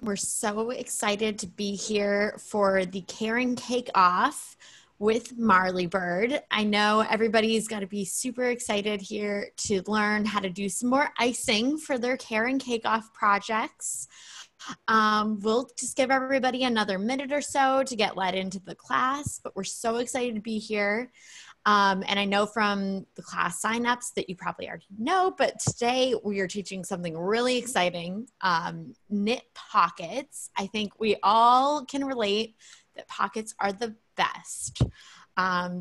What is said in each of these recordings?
We're so excited to be here for the Caron Cake Off with Marley Bird. I know everybody's got to be super excited here to learn how to do some more icing for their Caron Cake Off projects. We'll just give everybody another minute or so to get led into the class, but we're so excited to be here. And I know from the class signups that you probably already know, but today we are teaching something really exciting, knit pockets. I think we all can relate that pockets are the best.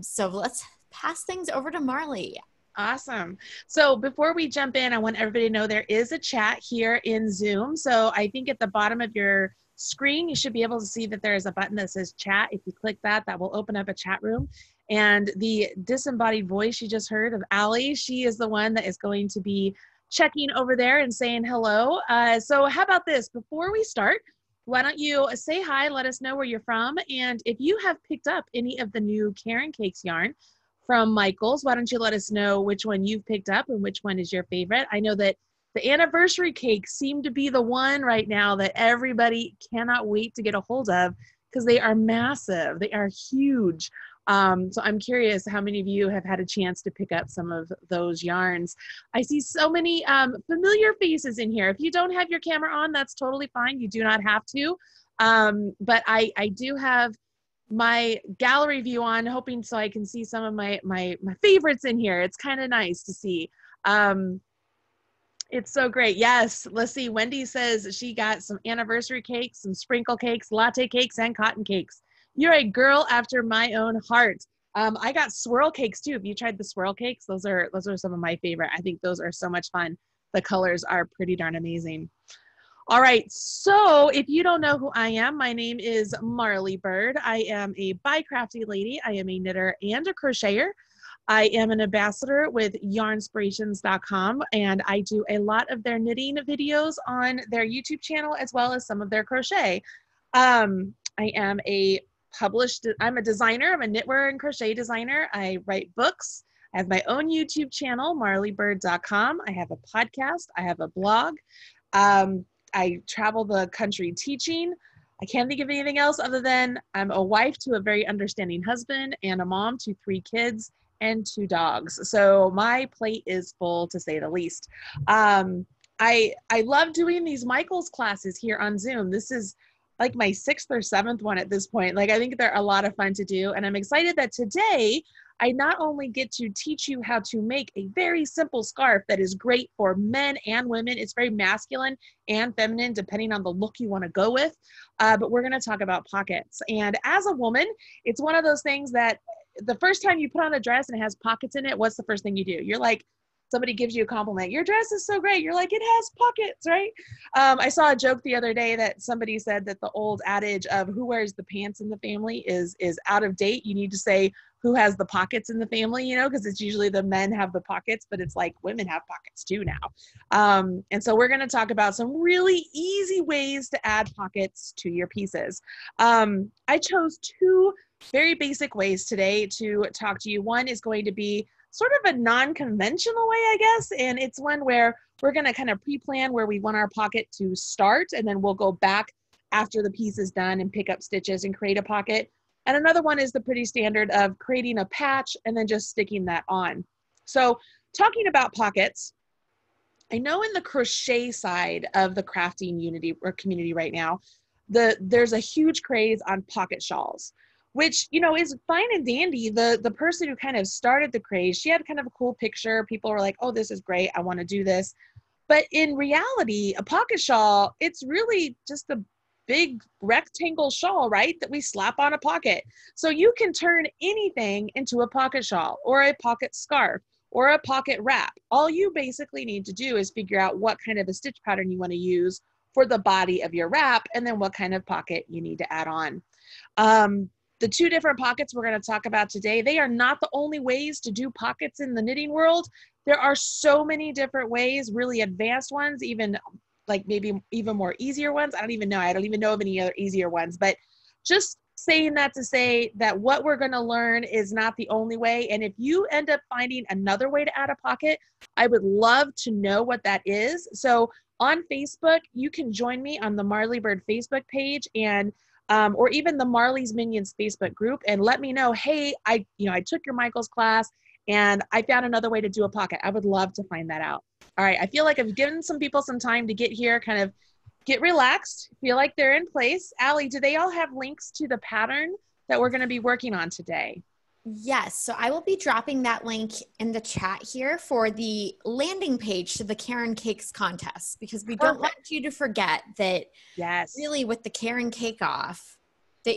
So let's pass things over to Marley. Awesome. So before we jump in, I want everybody to know there is a chat here in Zoom. So I think at the bottom of your screen, you should be able to see that there is a button that says chat. If you click that, that will open up a chat room. And the disembodied voice you just heard of Allie, she is the one that is going to be checking over there and saying hello. So how about this? Before we start, why don't you say hi, let us know where you're from. And if you have picked up any of the new Caron Cakes yarn from Michaels, why don't you let us know which one you've picked up and which one is your favorite? I know that the anniversary cakes seem to be the one right now that everybody cannot wait to get a hold of because they are massive. They are huge. So I'm curious how many of you have had a chance to pick up some of those yarns. I see so many familiar faces in here. If you don't have your camera on, that's totally fine. You do not have to. But I do have my gallery view on, hoping so I can see some of my favorites in here. It's kind of nice to see. It's so great. Yes, let's see. Wendy says she got some anniversary cakes, some sprinkle cakes, latte cakes, and cotton cakes. You're a girl after my own heart. I got swirl cakes too. Have you tried the swirl cakes? Those are some of my favorite. I think those are so much fun. The colors are pretty darn amazing. All right, so if you don't know who I am, my name is Marley Bird. I am a bi-crafty lady. I am a knitter and a crocheter. I am an ambassador with yarnspirations.com, and I do a lot of their knitting videos on their YouTube channel as well as some of their crochet. I'm a designer. I'm a knitwear and crochet designer. I write books. I have my own YouTube channel, marleybird.com. I have a podcast. I have a blog. I travel the country teaching. I can't think of anything else other than I'm a wife to a very understanding husband and a mom to 3 kids and 2 dogs. So my plate is full, to say the least. I love doing these Michaels classes here on Zoom. This is like my 6th or 7th one at this point. Like, I think they're a lot of fun to do. And I'm excited that today I not only get to teach you how to make a very simple scarf that is great for men and women. It's very masculine and feminine, depending on the look you want to go with. But we're going to talk about pockets. And as a woman, it's one of those things that the first time you put on a dress and it has pockets in it, what's the first thing you do? You're like, somebody gives you a compliment. Your dress is so great. You're like, it has pockets, right? I saw a joke the other day that somebody said that the old adage of who wears the pants in the family is out of date. You need to say who has the pockets in the family, you know, because it's usually the men have the pockets, but it's like women have pockets too now. And so we're going to talk about some really easy ways to add pockets to your pieces. I chose 2 very basic ways today to talk to you. One is going to be sort of a non-conventional way, I guess. And it's one where we're going to kind of pre-plan where we want our pocket to start, and then we'll go back after the piece is done and pick up stitches and create a pocket. And another one is the pretty standard of creating a patch and then just sticking that on. So talking about pockets, I know in the crochet side of the crafting unity or community right now, there's a huge craze on pocket shawls, which, you know, is fine and dandy. The person who kind of started the craze, she had kind of a cool picture. People were like, oh, this is great. I want to do this. But in reality, a pocket shawl, it's really just a big rectangle shawl, right, that we slap on a pocket. So you can turn anything into a pocket shawl or a pocket scarf or a pocket wrap. All you basically need to do is figure out what kind of a stitch pattern you want to use for the body of your wrap, and then what kind of pocket you need to add on. The 2 different pockets we're going to talk about today, they are not the only ways to do pockets in the knitting world. There are so many different ways, really advanced ones, even like maybe even more easier ones. I don't even know of any other easier ones, but just saying that to say that what we're going to learn is not the only way. And if you end up finding another way to add a pocket, I would love to know what that is. So on Facebook, you can join me on the Marley Bird Facebook page and or even the Marley's Minions Facebook group and let me know, hey, I took your Michael's class and I found another way to do a pocket. I would love to find that out. All right, I feel like I've given some people some time to get here, kind of get relaxed, feel like they're in place. Allie, do they all have links to the pattern that we're going to be working on today? Yes, so I will be dropping that link in the chat here for the landing page to the Caron Cakes contest, because we don't want you to forget that really with the Caron Cake Off that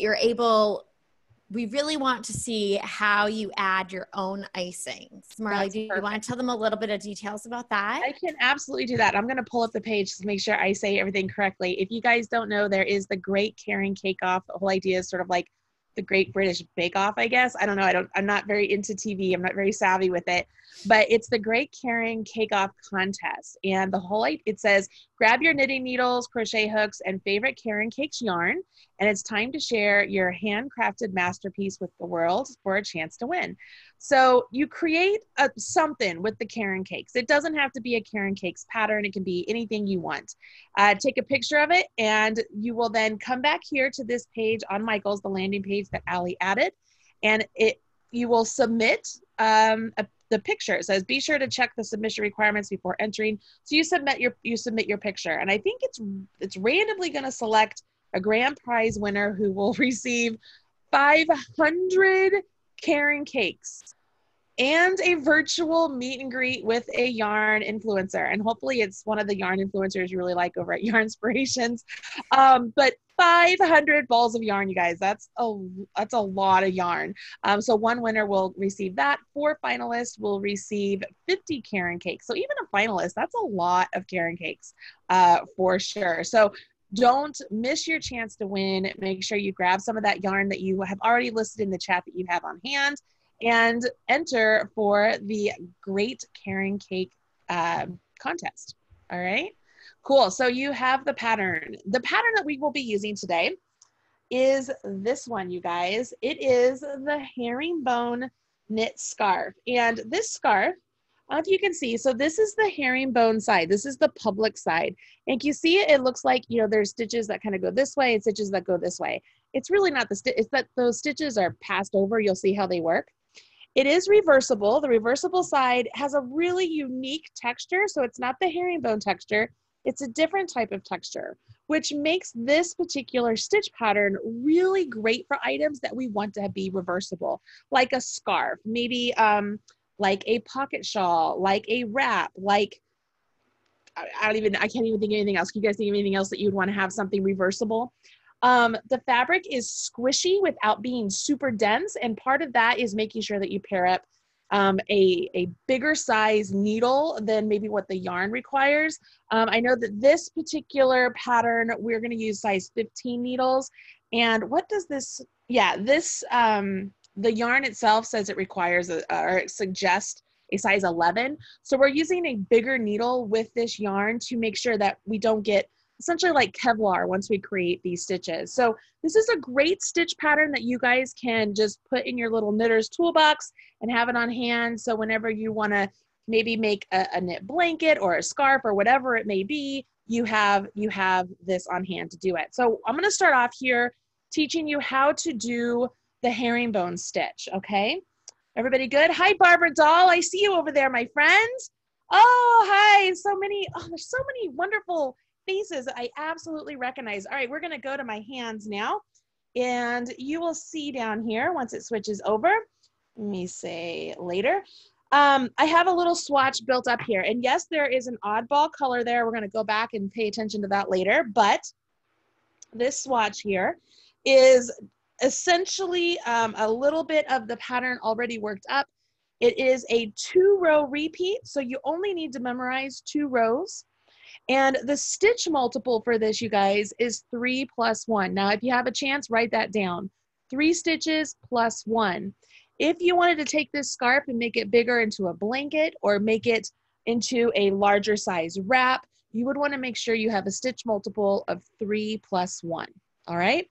we really want to see how you add your own icings. Marley, do you want to tell them a little bit of details about that? I can absolutely do that. I'm going to pull up the page to make sure I say everything correctly. If you guys don't know, there is the Great Caron Cake Off. The whole idea is sort of like the Great British Bake Off, I guess. I don't know. I'm not very into TV. I'm not very savvy with it, but it's the Great Caron Cake Off contest. And the whole, it says, grab your knitting needles, crochet hooks, and favorite Caron Cakes yarn. And it's time to share your handcrafted masterpiece with the world for a chance to win. So you create something with the Caron Cakes. It doesn't have to be a Caron Cakes pattern. It can be anything you want. Take a picture of it, and you will then come back here to this page on Michael's, the landing page that Allie added, and you will submit the picture. It says, be sure to check the submission requirements before entering. So you submit your picture, and I think it's randomly going to select a grand prize winner who will receive 500 Caron Cakes and a virtual meet and greet with a yarn influencer. And hopefully it's one of the yarn influencers you really like over at Yarnspirations. But 500 balls of yarn, you guys, that's a lot of yarn. So one winner will receive that. 4 finalists will receive 50 Caron Cakes. So even a finalist, that's a lot of Caron Cakes for sure. So don't miss your chance to win. Make sure you grab some of that yarn that you have already listed in the chat that you have on hand and enter for the Great Caron Cake contest. All right, cool. So you have the pattern. The pattern that we will be using today is this one, you guys. It is the herringbone knit scarf. And this scarf, if you can see, so this is the herringbone side. This is the public side. And you see it looks like, there's stitches that kind of go this way and stitches that go this way. It's really not it's that those stitches are passed over. You'll see how they work. It is reversible. The reversible side has a really unique texture. So it's not the herringbone texture. It's a different type of texture, which makes this particular stitch pattern really great for items that we want to be reversible, like a scarf, maybe like a pocket shawl, like a wrap, like, I can't even think of anything else. Can you guys think of anything else that you'd want to have something reversible? The fabric is squishy without being super dense. And part of that is making sure that you pair up a bigger size needle than maybe what the yarn requires. I know that this particular pattern, we're going to use size 15 needles. And what does this, the yarn itself says it requires or it suggests a size 11. So we're using a bigger needle with this yarn to make sure that we don't get essentially like Kevlar once we create these stitches. So this is a great stitch pattern that you guys can just put in your little knitter's toolbox and have it on hand. So whenever you want to maybe make a knit blanket or a scarf or whatever it may be, you have this on hand to do it. So I'm going to start off here teaching you how to do the herringbone stitch. Okay, everybody good? Hi, Barbara Doll. I see you over there, my friends. Oh, hi. There's so many wonderful faces I absolutely recognize. All right, we're going to go to my hands now, and you will see down here once it switches over. Let me say later. I have a little swatch built up here, and yes, there is an oddball color there. We're going to go back and pay attention to that later, but this swatch here is essentially a little bit of the pattern already worked up. It is a 2-row repeat, so you only need to memorize 2 rows. And the stitch multiple for this, you guys, is 3 plus 1. Now, if you have a chance, write that down. 3 stitches plus 1. If you wanted to take this scarf and make it bigger into a blanket or make it into a larger size wrap, you would want to make sure you have a stitch multiple of 3 plus 1. All right?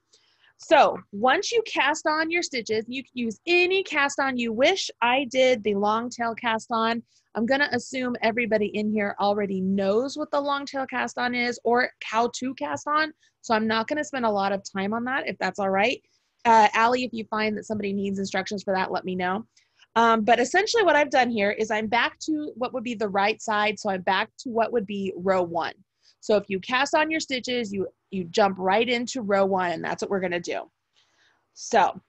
So once you cast on your stitches, you can use any cast on you wish. I did the long tail cast on. I'm gonna assume everybody in here already knows what the long tail cast on is or how to cast on. So I'm not gonna spend a lot of time on that if that's all right. Allie, if you find that somebody needs instructions for that, let me know. But essentially what I've done here is I'm back to what would be the right side. So I'm back to what would be row 1. So if you cast on your stitches, you jump right into row 1, and that's what we're gonna do. So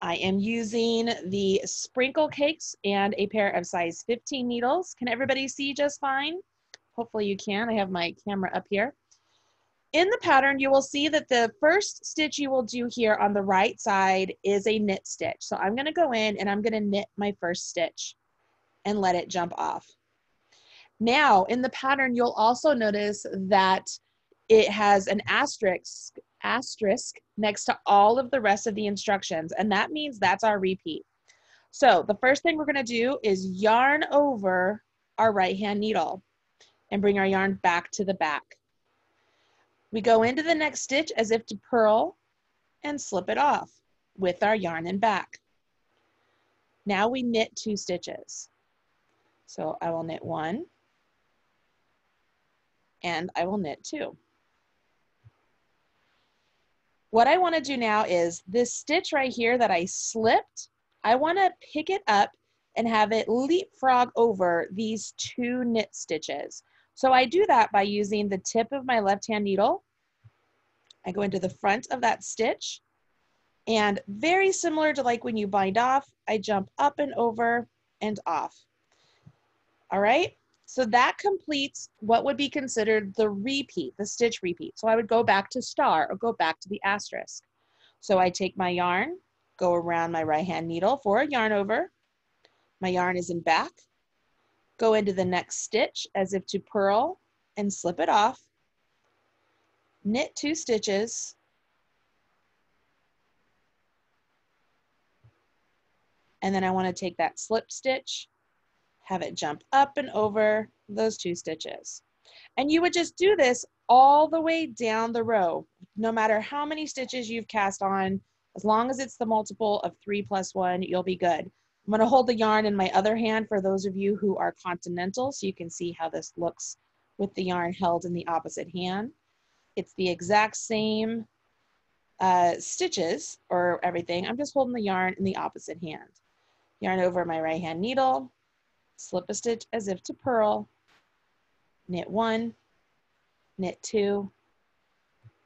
I am using the sprinkle cakes and a pair of size 15 needles. Can everybody see just fine? Hopefully you can. I have my camera up here. In the pattern, you will see that the first stitch you will do here on the right side is a knit stitch. So I'm going to go in and I'm going to knit my first stitch and let it jump off. Now, in the pattern, you'll also notice that it has an asterisk next to all of the rest of the instructions, and that means that's our repeat. So the first thing we're going to do is yarn over our right hand needle and bring our yarn back to the back. We go into the next stitch as if to purl and slip it off with our yarn and back. Now we knit 2 stitches. So I will knit 1 and I will knit 2. What I want to do now is this stitch right here that I slipped, I want to pick it up and have it leapfrog over these 2 knit stitches. So I do that by using the tip of my left hand needle. I go into the front of that stitch, and very similar to like when you bind off, I jump up and over and off. All right, so that completes what would be considered the repeat, the stitch repeat. So I would go back to star or go back to the asterisk. So I take my yarn, go around my right hand needle for a yarn over. My yarn is in back. Go into the next stitch as if to purl and slip it off. Knit 2 stitches. And then I want to take that slip stitch, have it jump up and over those 2 stitches. And you would just do this all the way down the row, no matter how many stitches you've cast on. As long as it's the multiple of 3 plus 1, you'll be good. I'm going to hold the yarn in my other hand for those of you who are continental, so you can see how this looks with the yarn held in the opposite hand. It's the exact same stitches or everything. I'm just holding the yarn in the opposite hand. Yarn over my right hand needle, slip a stitch as if to purl, knit 1, knit 2,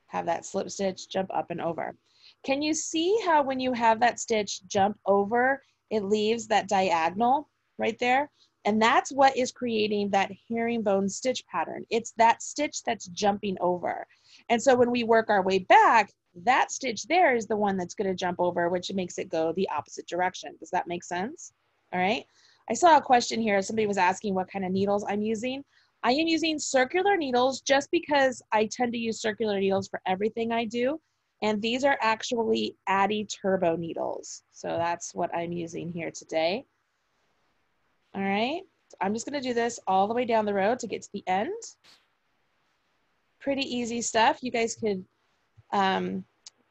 have that slip stitch jump up and over. Can you see how when you have that stitch jump over, it leaves that diagonal right there? And that's what is creating that herringbone stitch pattern. It's that stitch that's jumping over. And so when we work our way back, that stitch there is the one that's going to jump over, which makes it go the opposite direction. Does that make sense? All right. I saw a question here. Somebody was asking what kind of needles I'm using. I am using circular needles just because I tend to use circular needles for everything I do. And these are actually Addi Turbo needles. So that's what I'm using here today. All right. So I'm just going to do this all the way down the road to get to the end. Pretty easy stuff. You guys could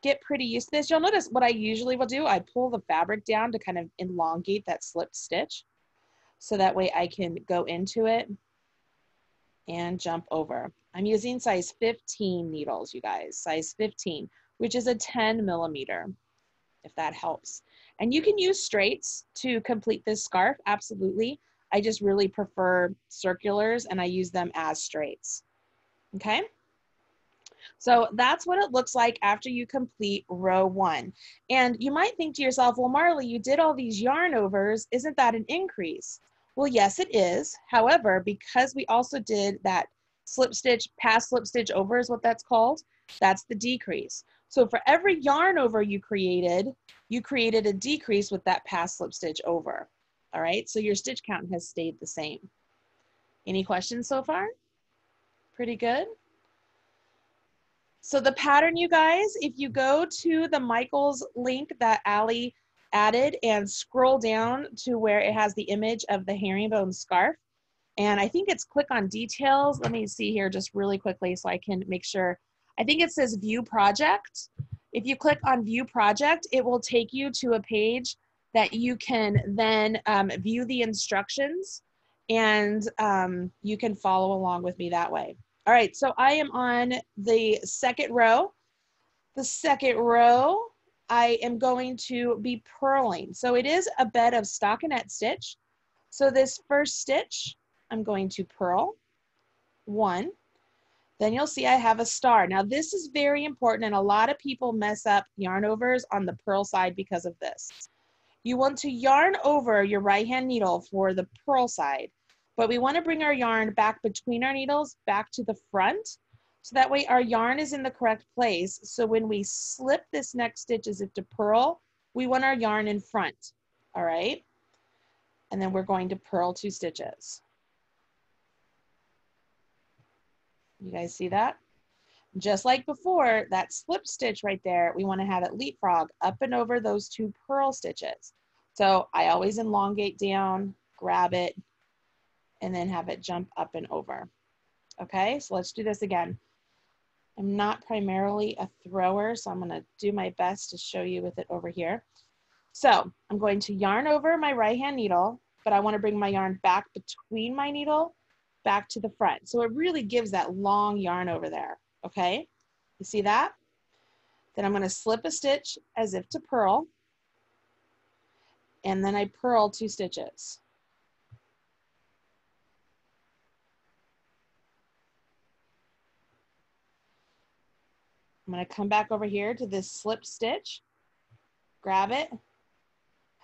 get pretty used to this. You'll notice what I usually will do, I pull the fabric down to kind of elongate that slipped stitch. So that way I can go into it and jump over. I'm using size 15 needles, you guys, size 15, which is a 10 millimeter, if that helps. And you can use straights to complete this scarf, absolutely. I just really prefer circulars and I use them as straights, okay? So that's what it looks like after you complete row 1. And you might think to yourself, well, Marley, you did all these yarn overs. Isn't that an increase? Well, yes, it is. However, because we also did that slip stitch, pass slip stitch over is what that's called, that's the decrease. So for every yarn over you created a decrease with that pass slip stitch over. All right, so your stitch count has stayed the same. Any questions so far? Pretty good. So the pattern, you guys, if you go to the Michaels link that Allie added and scroll down to where it has the image of the herringbone scarf, and I think it's click on details. Let me see here just really quickly so I can make sure. I think it says view project. If you click on view project, it will take you to a page that you can then view the instructions and you can follow along with me that way. All right, so I am on the second row. The second row, I am going to be purling. So it is a bed of stockinette stitch. So this first stitch, I'm going to purl 1. Then you'll see I have a star. Now this is very important, and a lot of people mess up yarn overs on the purl side because of this. You want to yarn over your right hand needle for the purl side, but we want to bring our yarn back between our needles, back to the front, so that way our yarn is in the correct place. So when we slip this next stitch as if to purl, we want our yarn in front, all right? And then we're going to purl 2 stitches. You guys see that? Just like before, that slip stitch right there, we want to have it leapfrog up and over those 2 purl stitches. So I always elongate down, grab it, and then have it jump up and over. Okay, so let's do this again. I'm not primarily a thrower, so I'm going to do my best to show you with it over here. So I'm going to yarn over my right hand needle, but I want to bring my yarn back between my needle, back to the front. So it really gives that long yarn over there. Okay, you see that? Then I'm going to slip a stitch as if to purl, and then I purl 2 stitches. I'm going to come back over here to this slip stitch, grab it,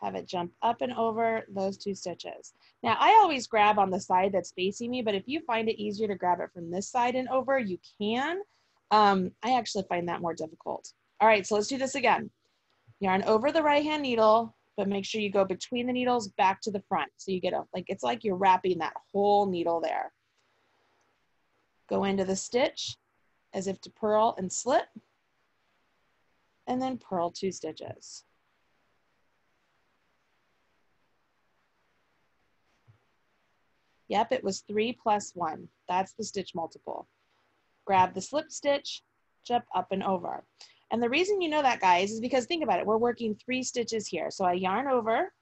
have it jump up and over those 2 stitches. Now I always grab on the side that's facing me, but if you find it easier to grab it from this side and over, you can. I actually find that more difficult. All right, so let's do this again. Yarn over the right hand needle, but make sure you go between the needles back to the front. So you get a, like, it's like you're wrapping that whole needle there. Go into the stitch as if to purl and slip, and then purl 2 stitches. Yep, it was 3 plus 1. That's the stitch multiple. Grab the slip stitch, jump up and over. And the reason you know that, guys, is because think about it. We're working 3 stitches here. So I yarn over,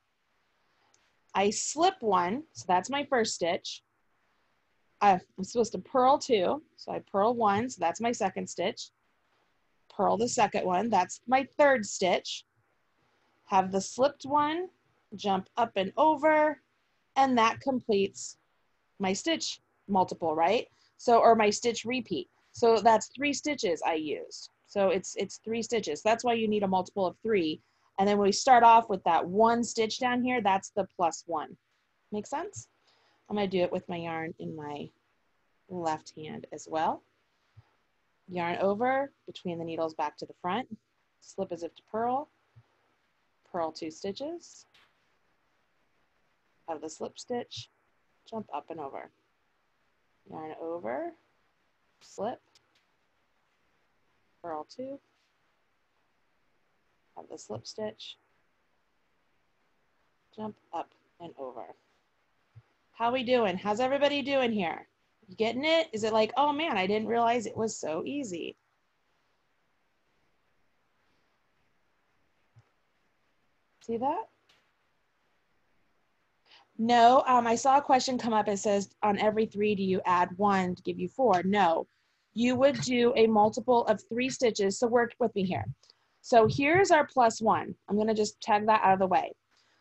I slip 1, so that's my first stitch. I'm supposed to purl 2, so I purl 1, so that's my second stitch. Purl the second one, that's my third stitch. Have the slipped one, jump up and over, and that completes my stitch multiple, right? So, or my stitch repeat. So that's 3 stitches I used. So it's 3 stitches. That's why you need a multiple of 3. And then when we start off with that 1 stitch down here, that's the plus 1. Make sense? I'm going to do it with my yarn in my left hand as well. Yarn over, between the needles back to the front, slip as if to purl, purl 2 stitches, have the slip stitch, jump up and over. Yarn over, slip, purl 2, have the slip stitch, jump up and over. How we doing? How's everybody doing here? You getting it? Is it like, oh man, I didn't realize it was so easy? See that? No, I saw a question come up. It says, on every 3, do you add 1 to give you 4? No, you would do a multiple of 3 stitches. So work with me here. So here's our plus 1. I'm going to just tag that out of the way.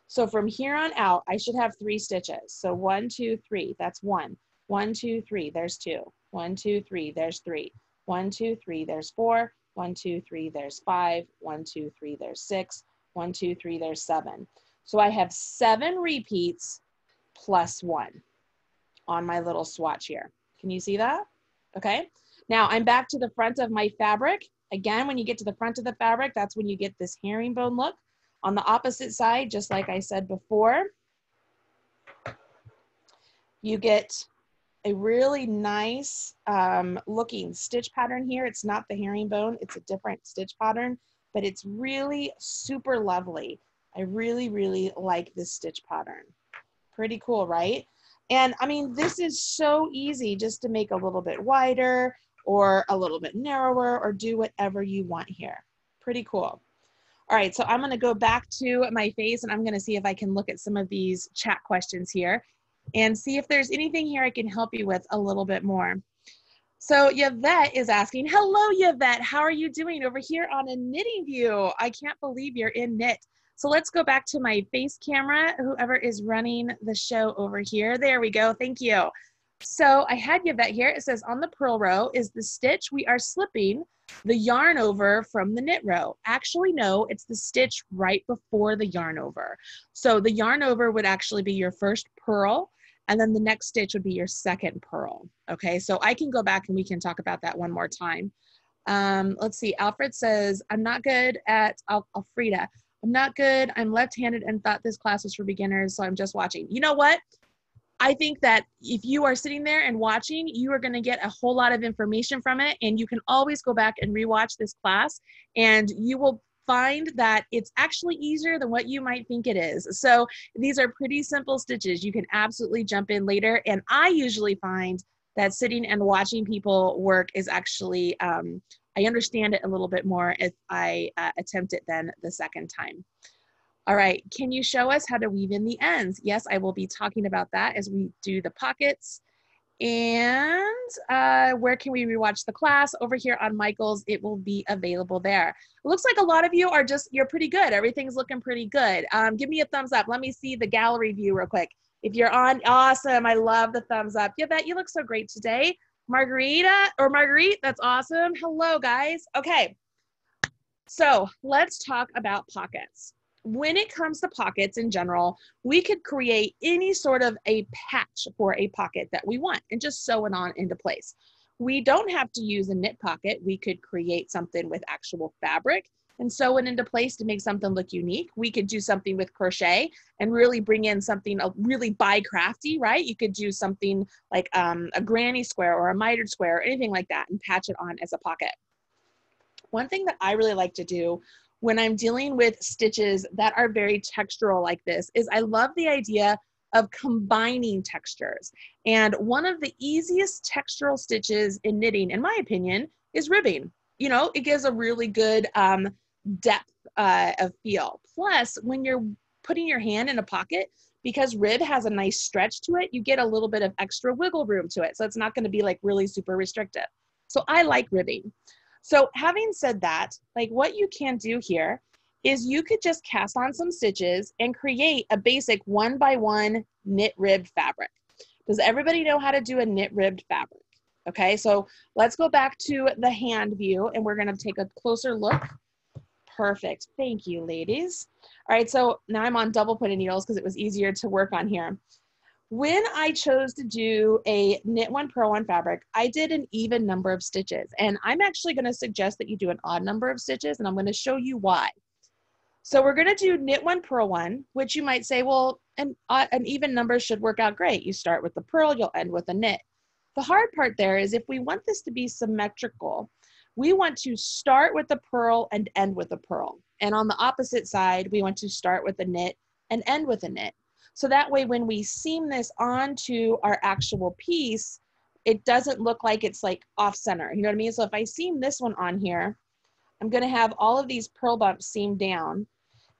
So from here on out, I should have 3 stitches. So 1, 2, 3, that's 1. 1, 2, 3, there's 2. 1, 2, 3, there's 3. 1, 2, 3, there's 4. 1, 2, 3, there's 5. 1, 2, 3, there's 6. 1, 2, 3, there's 7. So I have 7 repeats plus 1 on my little swatch here. Can you see that? Okay. Now I'm back to the front of my fabric. Again, when you get to the front of the fabric, that's when you get this herringbone look. On the opposite side, just like I said before, you get a really nice looking stitch pattern here. It's not the herringbone, it's a different stitch pattern, but it's really super lovely. I really, really like this stitch pattern. Pretty cool, right? And I mean, this is so easy just to make a little bit wider or a little bit narrower or do whatever you want here. Pretty cool. All right, so I'm gonna go back to my face and I'm gonna see if I can look at some of these chat questions here. and see if there's anything here I can help you with a little bit more. So Yvette is asking, hello, Yvette, how are you doing over here on a knitting view? I can't believe you're in knit. So let's go back to my face camera, whoever is running the show over here. There we go, thank you. So I had Yvette here. It says on the purl row is the stitch we are slipping the yarn over from the knit row. Actually, no, it's the stitch right before the yarn over. So the yarn over would actually be your first purl, and then the next stitch would be your second purl. Okay, so I can go back and we can talk about that one more time. Let's see, Alfred says, I'm not good at, Alfreda, I'm not good, I'm left-handed and thought this class was for beginners, so I'm just watching. You know what? I think that if you are sitting there and watching, you are going to get a whole lot of information from it, and you can always go back and rewatch this class, and you will find that it's actually easier than what you might think it is. So these are pretty simple stitches. You can absolutely jump in later, and I usually find that sitting and watching people work is actually, I understand it a little bit more if I attempt it then the second time. All right, can you show us how to weave in the ends? Yes, I will be talking about that as we do the pockets. And where can we rewatch the class? Over here on Michael's, it will be available there. It looks like a lot of you are you're pretty good. Everything's looking pretty good. Give me a thumbs up. Let me see the gallery view real quick. If you're on, awesome. I love the thumbs up. Yeah, you look so great today. Margarite, that's awesome. Hello, guys. Okay, so let's talk about pockets. When it comes to pockets in general, we could create any sort of a patch for a pocket that we want and just sew it on into place. We don't have to use a knit pocket. We could create something with actual fabric and sew it into place to make something look unique. We could do something with crochet and really bring in something really by crafty, right? You could do something like a granny square or a mitered square or anything like that and patch it on as a pocket. One thing that I really like to do when I'm dealing with stitches that are very textural like this is I love the idea of combining textures. And one of the easiest textural stitches in knitting, in my opinion, is ribbing. You know, it gives a really good depth of feel. Plus, when you're putting your hand in a pocket, because rib has a nice stretch to it, you get a little bit of extra wiggle room to it. So it's not going to be like really super restrictive. So I like ribbing. So having said that, like what you can do here is you could just cast on some stitches and create a basic 1x1 knit ribbed fabric. Does everybody know how to do a knit ribbed fabric? Okay, so let's go back to the hand view and we're gonna take a closer look. Perfect, thank you, ladies. All right, so now I'm on double pointed needles because it was easier to work on here. When I chose to do a knit one, purl one fabric, I did an even number of stitches. And I'm actually going to suggest that you do an odd number of stitches, and I'm going to show you why. So we're going to do knit one, purl one, which you might say, well, an even number should work out great. You start with the purl, you'll end with a knit. The hard part there is if we want this to be symmetrical, we want to start with the purl and end with a purl. And on the opposite side, we want to start with a knit and end with a knit. So that way, when we seam this onto our actual piece, it doesn't look like it's like off center. You know what I mean? So if I seam this one on here, I'm going to have all of these purl bumps seamed down.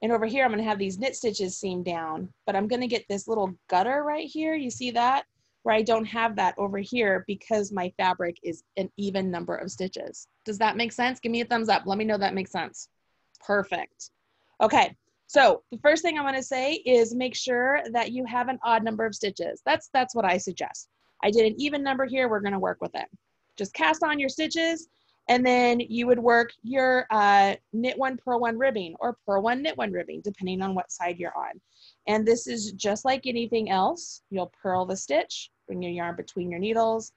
And over here, I'm going to have these knit stitches seamed down. But I'm going to get this little gutter right here. You see that? Where I don't have that over here because my fabric is an even number of stitches. Does that make sense? Give me a thumbs up. Let me know that makes sense. Perfect. Okay. So the first thing I'm going to say is make sure that you have an odd number of stitches. That's what I suggest. I did an even number here. We're going to work with it. Just cast on your stitches, and then you would work your knit one, purl one ribbing, or purl one, knit one ribbing, depending on what side you're on. And this is just like anything else. You'll purl the stitch, bring your yarn between your needles,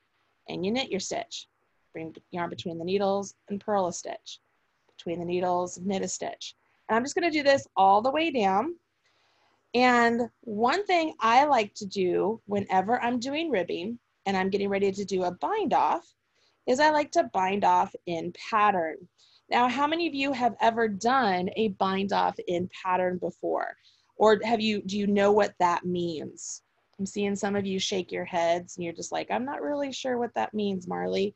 and you knit your stitch. Bring yarn between the needles and purl a stitch. Between the needles, knit a stitch. And I'm just going to do this all the way down. And one thing I like to do whenever I'm doing ribbing and I'm getting ready to do a bind off is I like to bind off in pattern. Now, how many of you have ever done a bind off in pattern before? Or do you know what that means? I'm seeing some of you shake your heads and you're just like, I'm not really sure what that means, Marley.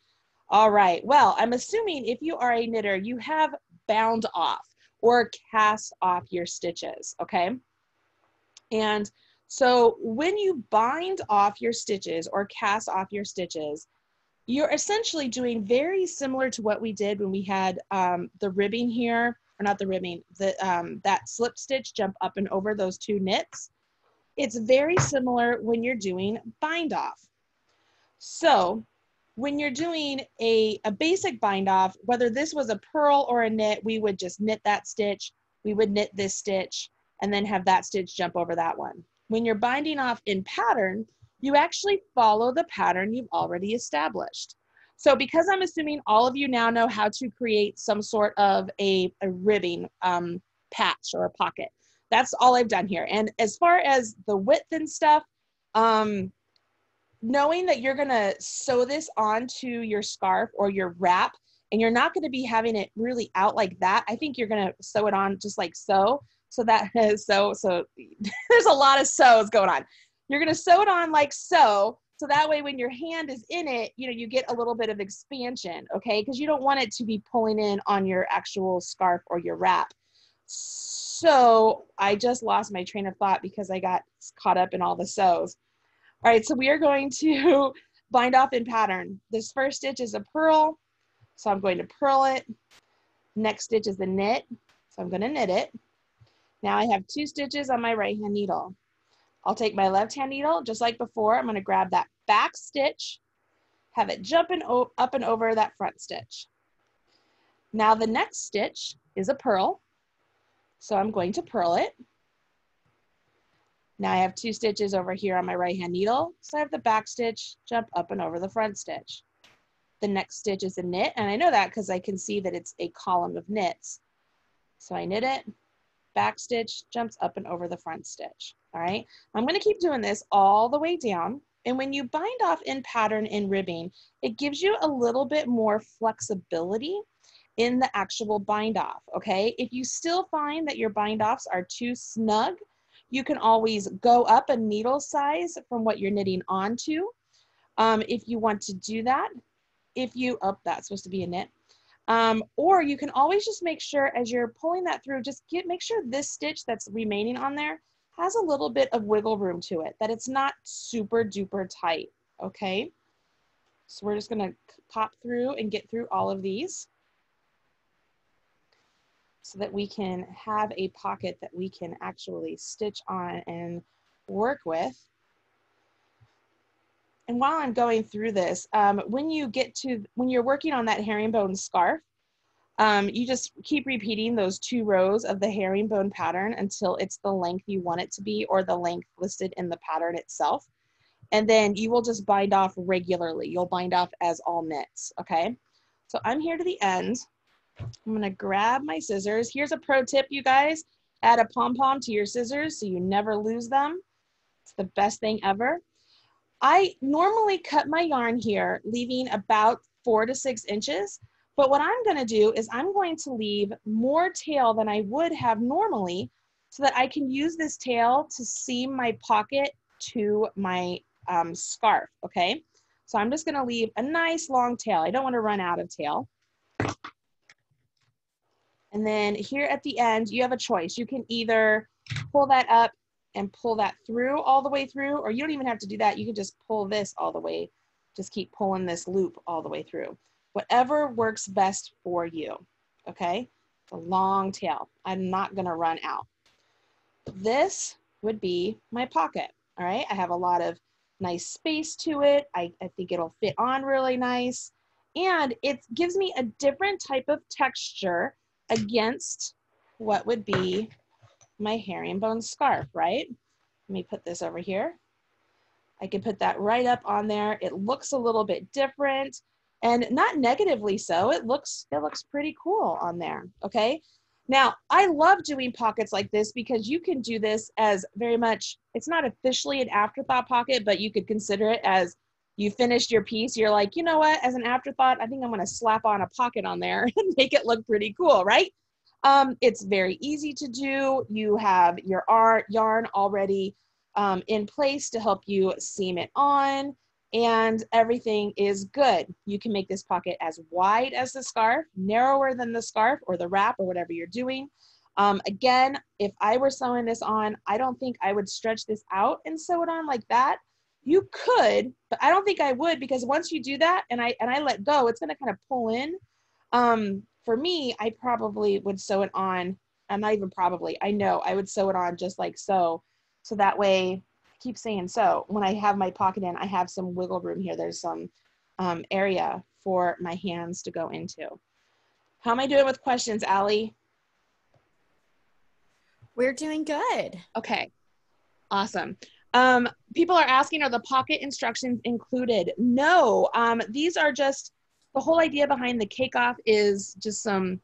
All right, well, I'm assuming if you are a knitter, you have bound off or cast off your stitches, okay? And So when you bind off your stitches or cast off your stitches, you're essentially doing very similar to what we did when we had the ribbing here, or not the ribbing, that slip stitch jump up and over those two knits. It's very similar when you're doing bind off. So when you're doing a basic bind off, whether this was a purl or a knit, we would just knit that stitch, we would knit this stitch, and then have that stitch jump over that one. When you're binding off in pattern, you actually follow the pattern you've already established. So because I'm assuming all of you now know how to create some sort of a ribbing patch or a pocket, that's all I've done here. And as far as the width and stuff, knowing that you're gonna sew this onto your scarf or your wrap, and you're not gonna be having it really out like that, I think you're gonna sew it on just like so. So that is so there's a lot of sews going on. You're gonna sew it on like so that way when your hand is in it, you know, you get a little bit of expansion, okay? Because you don't want it to be pulling in on your actual scarf or your wrap. So I just lost my train of thought because I got caught up in all the sews. All right, so we are going to bind off in pattern. This first stitch is a purl, so I'm going to purl it. Next stitch is a knit, so I'm going to knit it. Now I have 2 stitches on my right hand needle. I'll take my left hand needle, just like before. I'm going to grab that back stitch, have it jumping up and over that front stitch. Now the next stitch is a purl, so I'm going to purl it. Now I have 2 stitches over here on my right hand needle, so I have the back stitch jump up and over the front stitch. The next stitch is a knit, and I know that because I can see that it's a column of knits. So I knit it, back stitch jumps up and over the front stitch. All right, I'm going to keep doing this all the way down. And when you bind off in pattern in ribbing, it gives you a little bit more flexibility in the actual bind off, okay? If you still find that your bind offs are too snug, you can always go up a needle size from what you're knitting onto. If you want to do that, oh, that's supposed to be a knit. Or you can always just make sure as you're pulling that through, just make sure this stitch that's remaining on there has a little bit of wiggle room to it, that it's not super duper tight, okay? So we're just gonna pop through and get through all of these so that we can have a pocket that we can actually stitch on and work with. And while I'm going through this, when you're working on that herringbone scarf, you just keep repeating those 2 rows of the herringbone pattern until it's the length you want it to be or the length listed in the pattern itself. And then you will just bind off regularly. You'll bind off as all knits, okay? So I'm here to the end. I'm gonna grab my scissors. Here's a pro tip, you guys. Add a pom-pom to your scissors so you never lose them. It's the best thing ever. I normally cut my yarn here, leaving about 4 to 6 inches. But what I'm going to do is I'm going to leave more tail than I would have normally so that I can use this tail to seam my pocket to my scarf, okay? So I'm just going to leave a nice long tail. I don't want to run out of tail. And then here at the end, you have a choice. You can either pull that up and pull that through all the way through, or you don't even have to do that. You can just pull this all the way. Just keep pulling this loop all the way through. Whatever works best for you, okay? The long tail. I'm not gonna run out. This would be my pocket, all right? I have a lot of nice space to it. I think it'll fit on really nice. And it gives me a different type of texture against what would be my herringbone scarf, right? Let me put this over here. I can put that right up on there. It looks a little bit different. And not negatively so, it looks pretty cool on there, okay? Now, I love doing pockets like this because you can do this as very much, it's not officially an afterthought pocket, but you could consider it as you finished your piece, you're like, you know what, as an afterthought, I think I'm gonna slap on a pocket on there and make it look pretty cool, right? It's very easy to do. You have your yarn already in place to help you seam it on, and everything is good. You can make this pocket as wide as the scarf, narrower than the scarf or the wrap or whatever you're doing. Again, if I were sewing this on, I don't think I would stretch this out and sew it on like that. You could, but I don't think I would, because once you do that and I let go, it's going to kind of pull in. For me, I probably would sew it on. I'm not even probably, I know I would sew it on just like so. So that way, I keep saying so. When I have my pocket in, I have some wiggle room here. There's some area for my hands to go into. How am I doing with questions, Allie? We're doing good. Okay, awesome. People are asking, are the pocket instructions included? No, these are just, the whole idea behind the cake off is just some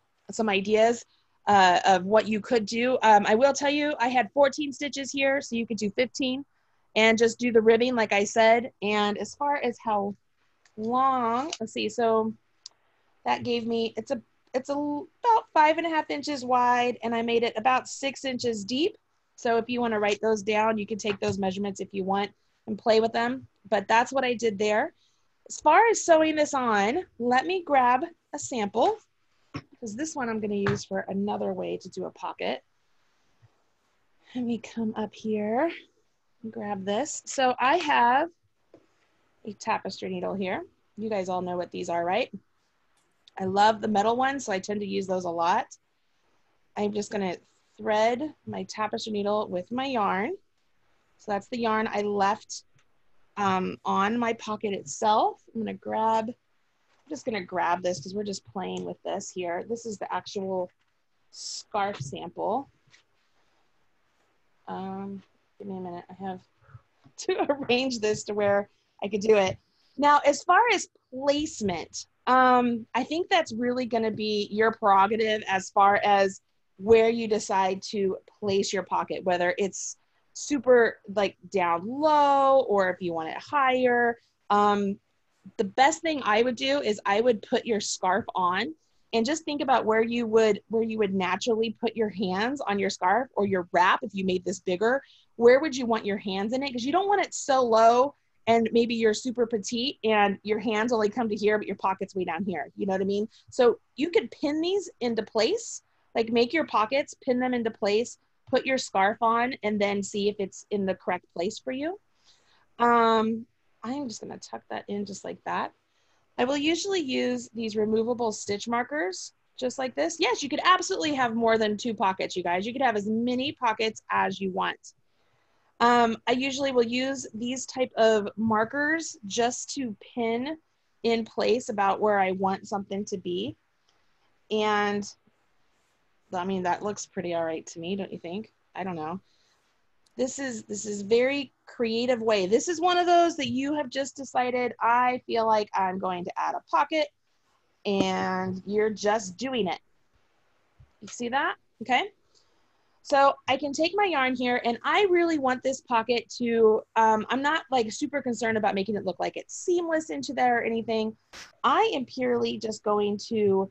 ideas of what you could do. I will tell you, I had 14 stitches here, so you could do 15 and just do the ribbing like I said. And as far as how long, let's see, so that gave me, it's about 5.5 inches wide, and I made it about 6 inches deep. So if you want to write those down, you can take those measurements if you want and play with them. But that's what I did there. As far as sewing this on, let me grab a sample, because this one I'm going to use for another way to do a pocket. Let me come up here and grab this. So I have a tapestry needle here. You guys all know what these are, right? I love the metal ones, so I tend to use those a lot. I'm just going to thread my tapestry needle with my yarn. So that's the yarn I left on my pocket itself. I'm just going to grab this because we're just playing with this here. This is the actual scarf sample. Give me a minute. I have to arrange this to where I could do it. Now, as far as placement, I think that's really going to be your prerogative as far as where you decide to place your pocket, whether it's super like down low or if you want it higher. The best thing I would do is I would put your scarf on and just think about where you would naturally put your hands on your scarf or your wrap. If you made this bigger, where would you want your hands in it? Because you don't want it so low and maybe you're super petite and your hands only come to here, but your pocket's way down here. You know what I mean? So you could pin these into place, like make your pockets, pin them into place, put your scarf on, and then see if it's in the correct place for you. I'm just gonna tuck that in just like that. I will usually use these removable stitch markers, just like this. Yes, you could absolutely have more than 2 pockets, you guys. You could have as many pockets as you want. I usually will use these type of markers just to pin in place about where I want something to be. And I mean, that looks pretty all right to me, don't you think? I don't know. This is very creative way. This is one of those that you have just decided, I feel like I'm going to add a pocket, and you're just doing it. You see that? Okay. So I can take my yarn here, and I really want this pocket to, I'm not like super concerned about making it look like it's seamless into there or anything. I am purely just going to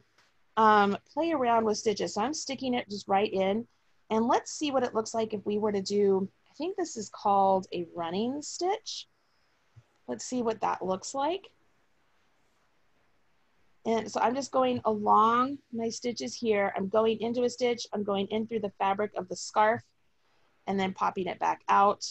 play around with stitches. So I'm sticking it just right in, and let's see what it looks like if we were to do, I think this is called a running stitch. Let's see what that looks like. And so I'm just going along my stitches here. I'm going into a stitch. I'm going in through the fabric of the scarf and then popping it back out.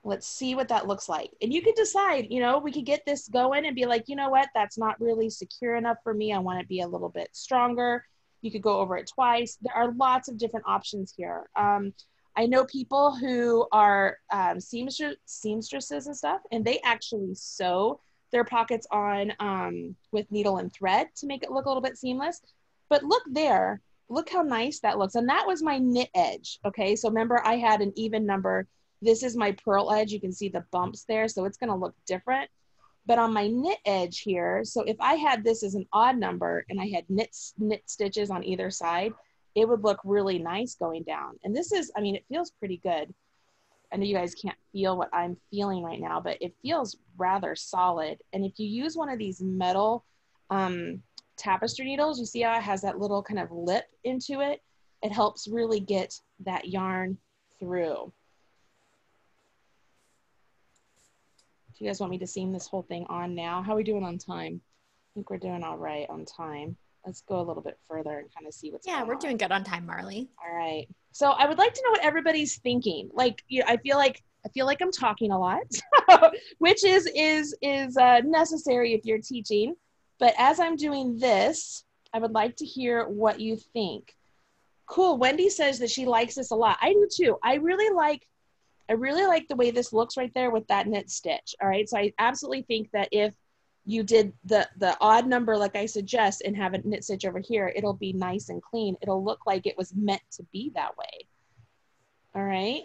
Let's see what that looks like. And you could decide, you know, we could get this going and be like, you know what, that's not really secure enough for me. I want it to be a little bit stronger. You could go over it twice. There are lots of different options here. I know people who are seamstresses and stuff, and they actually sew their pockets on with needle and thread to make it look a little bit seamless. But look there, look how nice that looks. And that was my knit edge, okay? So remember, I had an even number. This is my purl edge. You can see the bumps there, so it's gonna look different. But on my knit edge here, so if I had this as an odd number and I had knit stitches on either side, it would look really nice going down. And this is, I mean, it feels pretty good. I know you guys can't feel what I'm feeling right now, but it feels rather solid. And if you use one of these metal tapestry needles, you see how it has that little kind of lip into it? It helps really get that yarn through. Do you guys want me to seam this whole thing on now? How are we doing on time? I think we're doing all right on time. let's go a little bit further and kind of see what's Yeah, going we're on. doing good on time, Marley. All right. So I would like to know what everybody's thinking. Like, I feel like I'm talking a lot, which is necessary if you're teaching. But as I'm doing this, I would like to hear what you think. Cool. Wendy says that she likes this a lot. I do too. I really like the way this looks right there with that knit stitch. All right. So I absolutely think that if you did the odd number like I suggest and have a knit stitch over here, it'll be nice and clean. It'll look like it was meant to be that way. All right.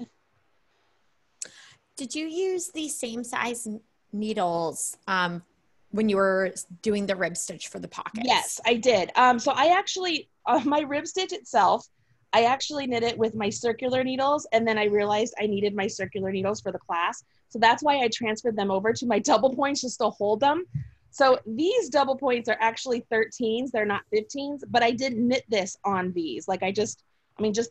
Did you use the same size needles when you were doing the rib stitch for the Yes, pockets? I did. So I actually, my rib stitch itself, I actually knit it with my circular needles, and then I realized I needed my circular needles for the class. So that's why I transferred them over to my double points just to hold them. So these double points are actually 13s. They're not 15s, but I didn't knit this on these. Like just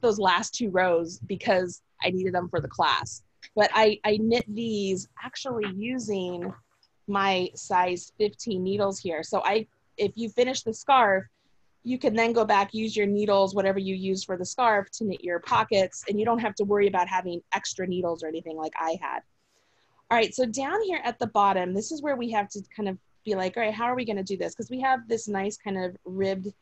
those last 2 rows because I needed them for the class. But I knit these actually using my size 15 needles here. So if you finish the scarf, you can then go back, use your needles, whatever you use for the scarf, to knit your pockets, and you don't have to worry about having extra needles or anything like I had. All right, so down here at the bottom, this is where we have to kind of be like, all right, how are we gonna do this? Because we have this nice kind of ribbed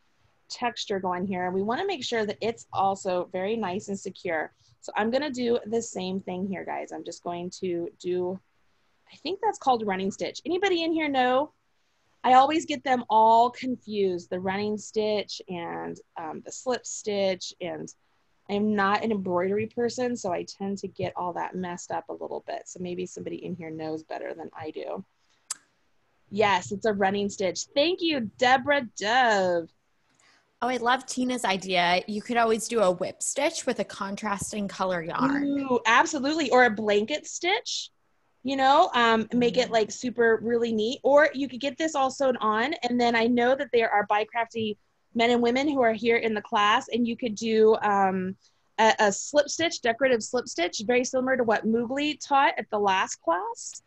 texture going here, and we wanna make sure that it's also very nice and secure. So I'm gonna do the same thing here, guys. I'm just going to do, I think that's called running stitch. Anybody in here know? I always get them all confused, the running stitch and the slip stitch, and I'm not an embroidery person, so I tend to get all that messed up a little bit. So maybe somebody in here knows better than I do. Yes, it's a running stitch. Thank you, Deborah Dove. Oh, I love Tina's idea. You could always do a whip stitch with a contrasting color yarn. Ooh, absolutely. Or a blanket stitch, make it like super really neat. Or you could get this all sewn on. And then I know that there are Buy Crafty men and women who are here in the class, and you could do a slip stitch, decorative slip stitch, very similar to what Moogly taught at the last class.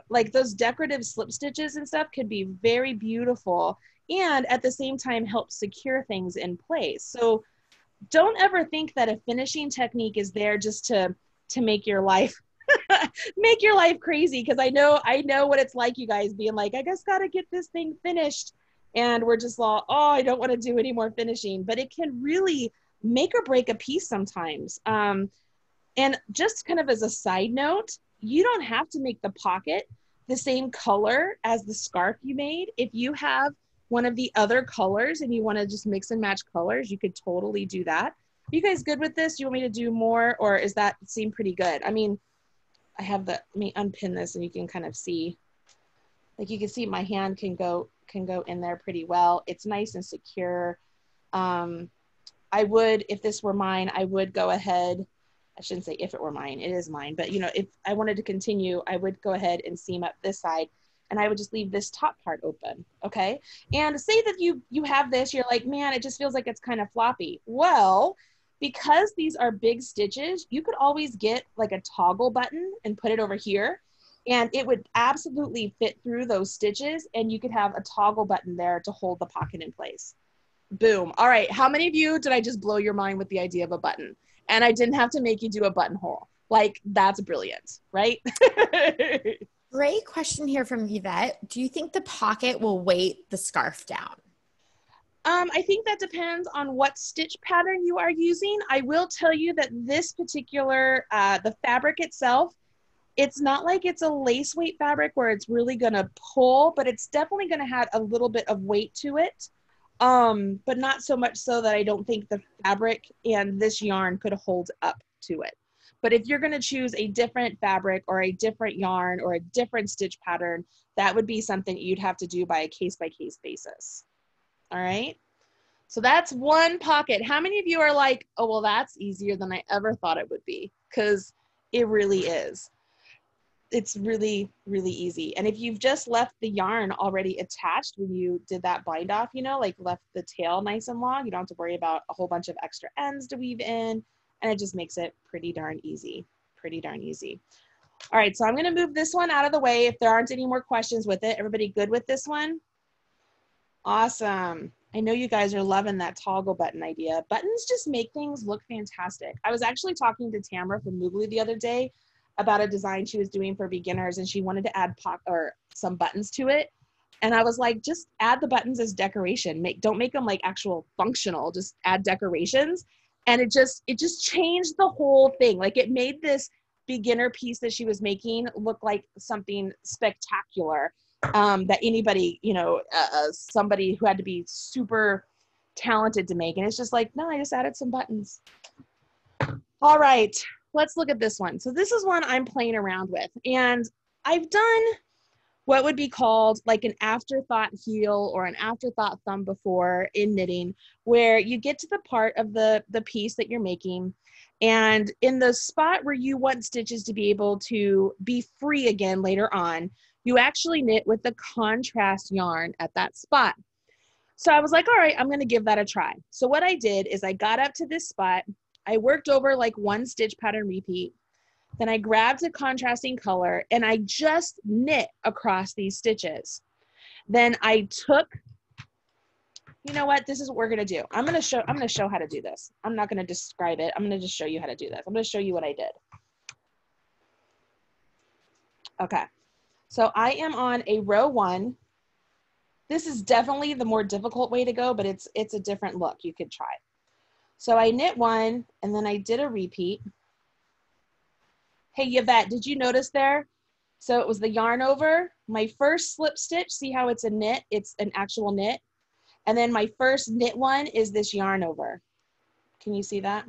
Like those decorative slip stitches and stuff could be very beautiful and at the same time help secure things in place. So don't ever think that a finishing technique is there just to make your life make your life crazy, because I know what it's like, you guys being like, I just gotta get this thing finished, and we're just like, oh, I don't want to do any more finishing. But it can really make or break a piece sometimes. And just kind of as a side note, you don't have to make the pocket the same color as the scarf you made. If you have one of the other colors and you want to just mix and match colors, you could totally do that. Are you guys good with this? Do you want me to do more, or is that seem pretty good? I mean, let me unpin this and you can kind of see, like you can see my hand can go in there pretty well. It's nice and secure. I would, if this were mine, I would go ahead, I shouldn't say if it were mine, it is mine, but if I wanted to continue, I would go ahead and seam up this side, and I would just leave this top part open, okay? And say that you have this, you're like, man, it just feels like it's kind of floppy. Well, because these are big stitches, you could always get like a toggle button and put it over here, and it would absolutely fit through those stitches, and you could have a toggle button there to hold the pocket in place. Boom. All right, how many of you did I just blow your mind with the idea of a button? And I didn't have to make you do a buttonhole. Like, that's brilliant, right? Great question here from Yvette. Do you think the pocket will weight the scarf down? I think that depends on what stitch pattern you are using. I will tell you that this particular, the fabric itself, it's not like it's a lace weight fabric where it's really gonna pull, but it's definitely gonna have a little bit of weight to it. But not so much so that I don't think the fabric and this yarn could hold up to it. But if you're going to choose a different fabric or a different yarn or a different stitch pattern, that would be something you'd have to do by case basis. All right. So that's one pocket. How many of you are like, oh, well, that's easier than I ever thought it would be? Because it really is. It's really, really easy. And if you've just left the yarn already attached when you did that bind off, like left the tail nice and long, you don't have to worry about a whole bunch of extra ends to weave in. And it just makes it pretty darn easy. Pretty darn easy. All right, so I'm going to move this one out of the way if there aren't any more questions with it. Everybody good with this one? Awesome. I know you guys are loving that toggle button idea. Buttons just make things look fantastic. I was actually talking to Tamara from Moogly the other day about a design she was doing for beginners, and she wanted to add some buttons to it. And I was like, just add the buttons as decoration. Don't make them like actual functional, just add decorations. And it just changed the whole thing. Like it made this beginner piece that she was making look like something spectacular. That anybody, somebody who had to be super talented to make. And it's just like, no, I just added some buttons. All right, let's look at this one. So this is one I'm playing around with. And I've done what would be called like an afterthought heel or an afterthought thumb before in knitting, where you get to the part of the piece that you're making, and in the spot where you want stitches to be able to be free again later on, you actually knit with the contrast yarn at that spot. So I was like, all right, I'm gonna give that a try. So what I did is I got up to this spot, I worked over like one stitch pattern repeat, then I grabbed a contrasting color and I just knit across these stitches. Then I took, you know what, this is what we're gonna do. I'm gonna show how to do this. I'm not gonna describe it. I'm gonna just show you how to do this. I'm gonna show you what I did. Okay, so I am on a row 1. This is definitely the more difficult way to go, but it's a different look. You could try. So I knit 1 and then I did a repeat. Hey, Yvette, did you notice there? So it was the yarn over, my first slip stitch, see how it's a knit? It's an actual knit. And then my first knit one is this yarn over. Can you see that?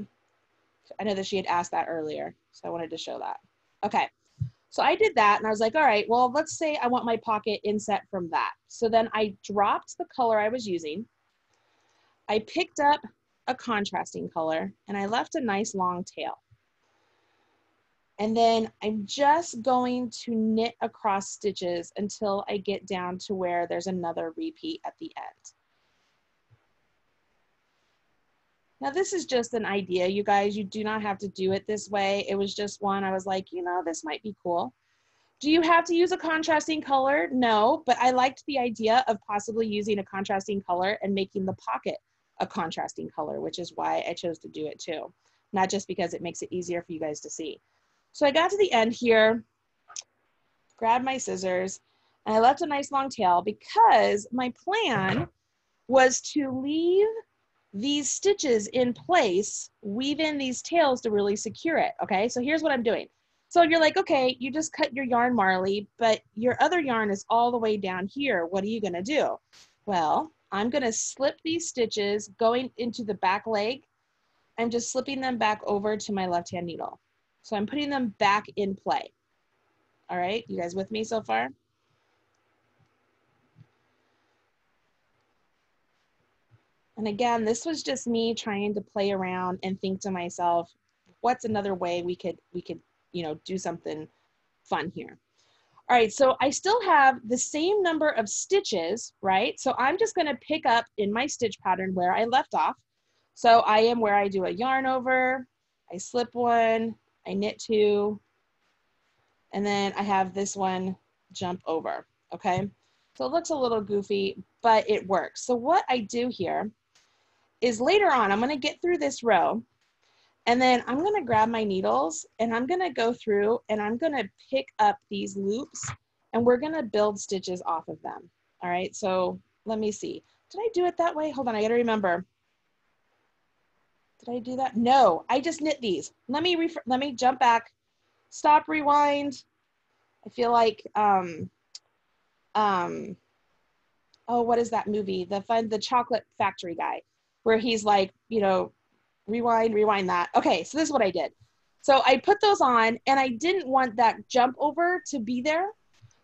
I know that she had asked that earlier, so I wanted to show that. Okay, so I did that and I was like, all right, well, let's say I want my pocket inset from that. So then I dropped the color I was using. I picked up a contrasting color and I left a nice long tail. And then I'm just going to knit across stitches until I get down to where there's another repeat at the end. Now this is just an idea, you guys. You do not have to do it this way. It was just one, I was like, this might be cool. Do you have to use a contrasting color? No, but I liked the idea of possibly using a contrasting color and making the pocket a contrasting color, which is why I chose to do it too. Not just because it makes it easier for you guys to see. So I got to the end here, grabbed my scissors, and I left a nice long tail because my plan was to leave these stitches in place, weave in these tails to really secure it, okay? So here's what I'm doing. So you're like, okay, you just cut your yarn, Marley, but your other yarn is all the way down here. What are you gonna do? Well, I'm gonna slip these stitches going into the back leg. I'm just slipping them back over to my left-hand needle. So I'm putting them back in play. All right, you guys with me so far? And again, this was just me trying to play around and think to myself, what's another way we could, do something fun here. All right, so I still have the same number of stitches, right? So I'm just gonna pick up in my stitch pattern where I left off. So I am where I do a yarn over, I slip one, I knit 2, and then I have this one jump over, okay? So it looks a little goofy, but it works. So what I do here is later on, I'm gonna get through this row, and then I'm gonna grab my needles and I'm gonna go through and I'm gonna pick up these loops and we're gonna build stitches off of them. All right, so let me see. Did I do it that way? Hold on, I gotta remember. Did I do that? No, I just knit these. Let me jump back, stop, rewind. I feel like, oh, what is that movie? The Chocolate Factory guy, where he's like, rewind that. Okay, so this is what I did. So I put those on and I didn't want that jump over to be there.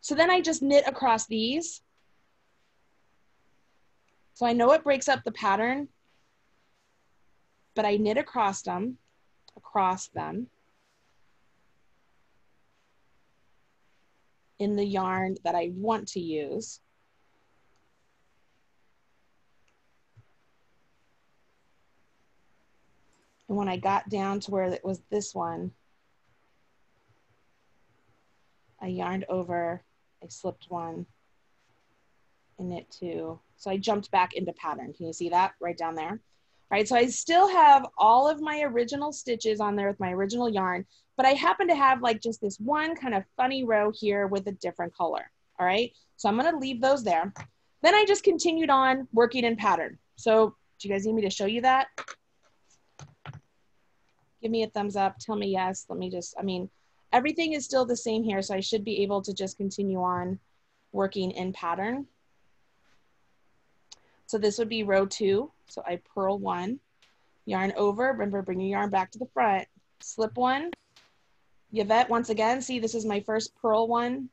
So then I just knit across these. So I know it breaks up the pattern, but I knit across them, in the yarn that I want to use. And when I got down to where it was this one, I yarned over, I slipped one, and knit 2, So I jumped back into pattern. Can you see that right down there? All right, so I still have all of my original stitches on there with my original yarn, but I happen to have like just this one kind of funny row here with a different color. All right, so I'm gonna leave those there. Then I just continued on working in pattern. So do you guys need me to show you that? Give me a thumbs up, tell me yes. Let me just, I mean, everything is still the same here, so I should be able to just continue on working in pattern. So this would be row 2. So I purl 1, yarn over, remember bring your yarn back to the front, slip 1, Yvette once again, see this is my first purl 1,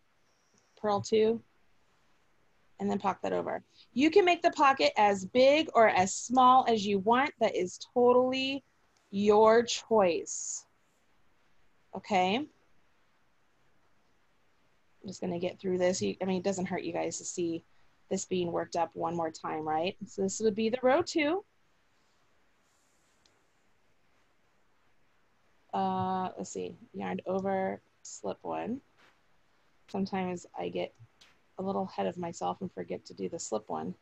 purl 2, and then pocket that over. You can make the pocket as big or as small as you want. That is totally your choice. Okay. I'm just gonna get through this. I mean, it doesn't hurt you guys to see this being worked up one more time, right? So this would be the row 2. Let's see, yarned over, slip 1. Sometimes I get a little ahead of myself and forget to do the slip 1.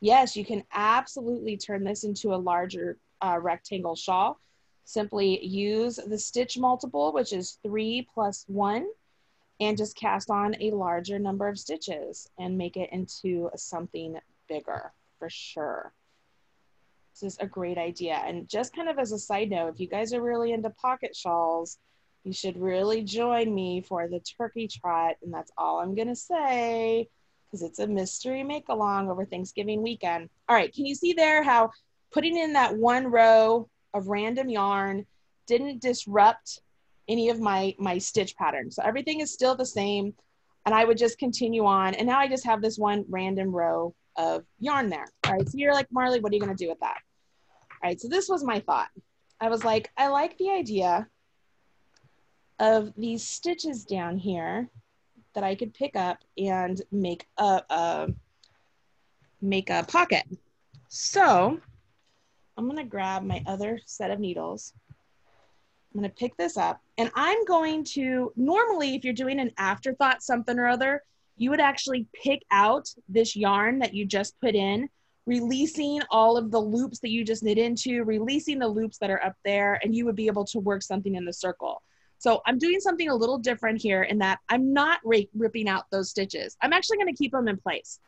Yes, you can absolutely turn this into a larger rectangle shawl. Simply use the stitch multiple, which is 3 plus 1, and just cast on a larger number of stitches and make it into something bigger for sure. This is a great idea. And just kind of as a side note, if you guys are really into pocket shawls, you should really join me for the turkey trot. And that's all I'm gonna say, because it's a mystery make along over Thanksgiving weekend. All right, can you see there how putting in that one row of random yarn didn't disrupt any of my stitch patterns? So everything is still the same, and I would just continue on. And now I just have this one random row of yarn there. All right, so you're like, Marley, what are you gonna do with that? All right, so this was my thought. I was like, I like the idea of these stitches down here that I could pick up and make a pocket. So I'm gonna grab my other set of needles. I'm gonna pick this up, and I'm going to, normally if you're doing an afterthought something or other, you would actually pick out this yarn that you just put in, releasing all of the loops that you just knit into, releasing the loops that are up there, and you would be able to work something in the circle. So I'm doing something a little different here in that I'm not ripping out those stitches. I'm actually gonna keep them in place.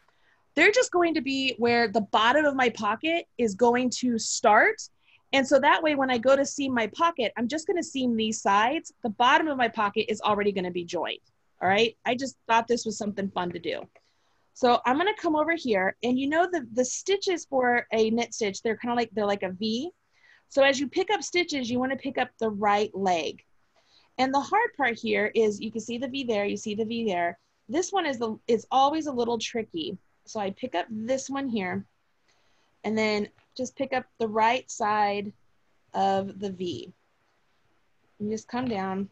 They're just going to be where the bottom of my pocket is going to start. And so that way, when I go to seam my pocket, I'm just gonna seam these sides. The bottom of my pocket is already gonna be joined, all right? I just thought this was something fun to do. So I'm gonna come over here, and you know the stitches for a knit stitch, they're kind of like, they're like a V. So as you pick up stitches, you wanna pick up the right leg. And the hard part here is you can see the V there, you see the V there. This one is always a little tricky. So I pick up this one here, and then just pick up the right side of the V. And just come down.